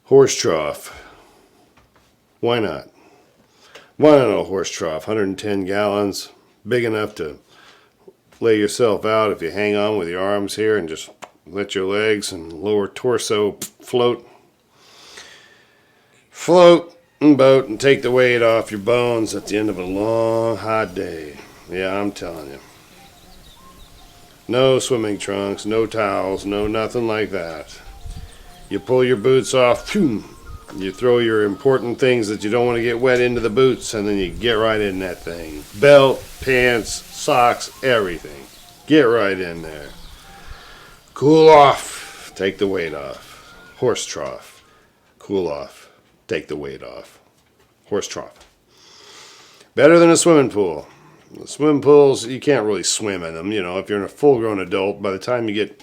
Horse trough. Why not? Why not a horse trough? 110 gallons, big enough to lay yourself out if you hang on with your arms here and just let your legs and lower torso float. Float and boat and take the weight off your bones at the end of a long, hot day. Yeah, I'm telling you. No swimming trunks, no towels, no nothing like that. You pull your boots off, phew, you throw your important things that you don't want to get wet into the boots, and then you get right in that thing. Belt, pants, socks, everything. Get right in there. Cool off. Take the weight off. Horse trough. Cool off. Take the weight off. Horse trough. Better than a swimming pool. The swimming pools, you can't really swim in them. You know, if you're a full-grown adult, by the time you get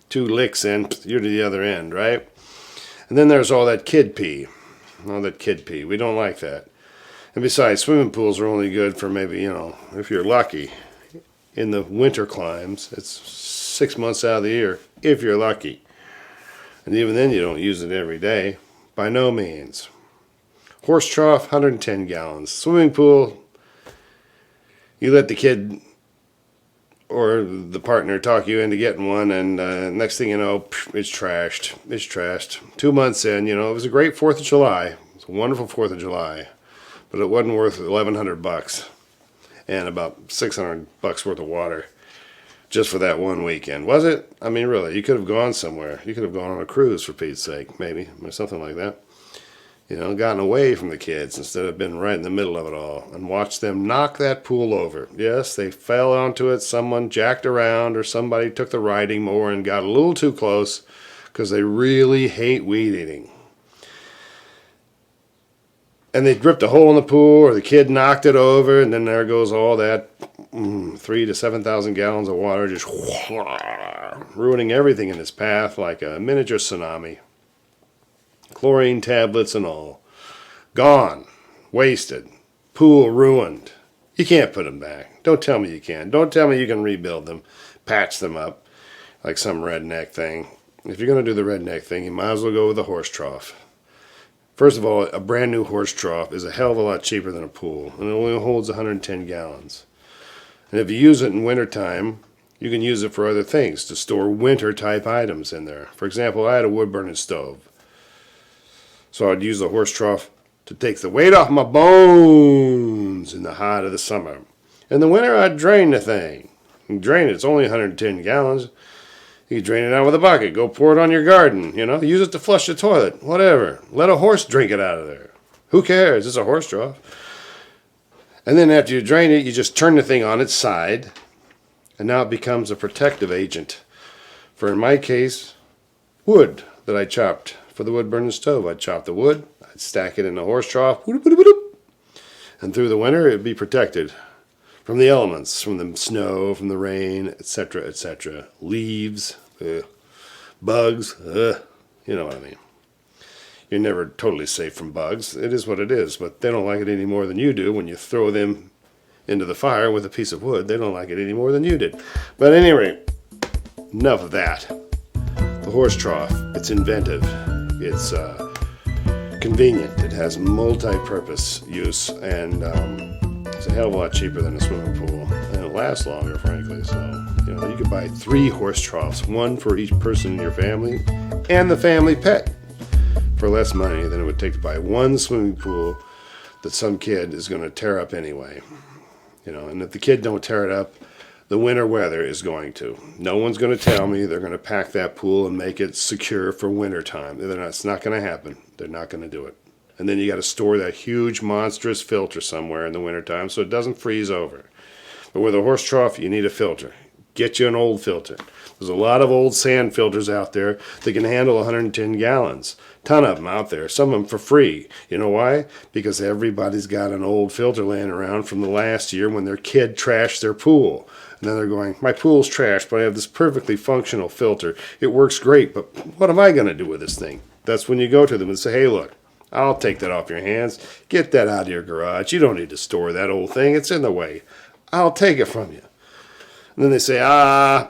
2 licks in, you're to the other end, right? And then there's all that kid pee. All that kid pee. We don't like that. And besides, swimming pools are only good for maybe, if you're lucky, in the winter climes. It's 6 months out of the year, if you're lucky. And even then, you don't use it every day. By no means. Horse trough, 110 gallons. Swimming pool, you let the kid or the partner talk you into getting one, and next thing you know, it's trashed. It's trashed. 2 months in, it was a great 4th of July. It was a wonderful 4th of July. But it wasn't worth $1,100 and about $600 worth of water just for that one weekend. Was it? I mean, really, you could have gone somewhere. You could have gone on a cruise, for Pete's sake, maybe, or something like that. Gotten away from the kids instead of been right in the middle of it all and watched them knock that pool over. Yes, they fell onto it. Someone jacked around or somebody took the riding mower and got a little too close because they really hate weed eating. And they ripped a hole in the pool or the kid knocked it over, and then there goes all that 3,000 to 7,000 gallons of water just ruining everything in its path like a miniature tsunami. Chlorine tablets and all. Gone. Wasted. Pool ruined. You can't put them back. Don't tell me you can. Don't tell me you can rebuild them. Patch them up like some redneck thing. If you're going to do the redneck thing, you might as well go with a horse trough. First of all, a brand new horse trough is a hell of a lot cheaper than a pool, and it only holds 110 gallons. And if you use it in wintertime, you can use it for other things, to store winter-type items in there. For example, I had a wood-burning stove. So I'd use the horse trough to take the weight off my bones in the height of the summer. In the winter, I'd drain the thing. You drain it. It's only 110 gallons. You drain it out with a bucket. Go pour it on your garden. Use it to flush the toilet. Whatever. Let a horse drink it out of there. Who cares? It's a horse trough. And then after you drain it, you just turn the thing on its side. And now it becomes a protective agent. For in my case, wood that I chopped. For the wood-burning stove, I'd chop the wood, I'd stack it in the horse trough, and through the winter, it'd be protected from the elements, from the snow, from the rain, etc., etc. Leaves, bugs, you know what I mean. You're never totally safe from bugs. It is what it is, but they don't like it any more than you do when you throw them into the fire with a piece of wood. They don't like it any more than you did. But at any rate, enough of that. The horse trough, it's inventive. It's convenient. It has multi-purpose use, and it's a hell of a lot cheaper than a swimming pool, and it lasts longer, frankly. So, you could buy 3 horse troughs, one for each person in your family, and the family pet, for less money than it would take to buy one swimming pool that some kid is going to tear up anyway. And if the kid don't tear it up, the winter weather is going to. No one's going to tell me they're going to pack that pool and make it secure for winter time. It's not going to happen. They're not going to do it. And then you got to store that huge, monstrous filter somewhere in the wintertime so it doesn't freeze over. But with a horse trough, you need a filter. Get you an old filter. There's a lot of old sand filters out there that can handle 110 gallons. Ton of them out there, some of them for free. You know why? Because everybody's got an old filter laying around from the last year when their kid trashed their pool. And then they're going, my pool's trashed, but I have this perfectly functional filter. It works great, but what am I going to do with this thing? That's when you go to them and say, hey, look, I'll take that off your hands. Get that out of your garage. You don't need to store that old thing. It's in the way. I'll take it from you. And then they say, I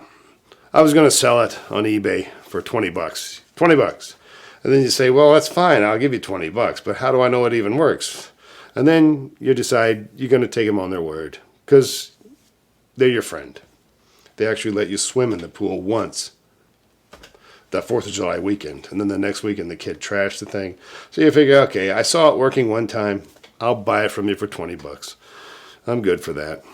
was going to sell it on eBay for $20. $20. And then you say, well, that's fine. I'll give you $20, but how do I know it even works? And then you decide you're going to take them on their word because they're your friend. They actually let you swim in the pool once that 4th of July weekend. And then the next weekend, the kid trashed the thing. So you figure, okay, I saw it working one time. I'll buy it from you for $20. I'm good for that.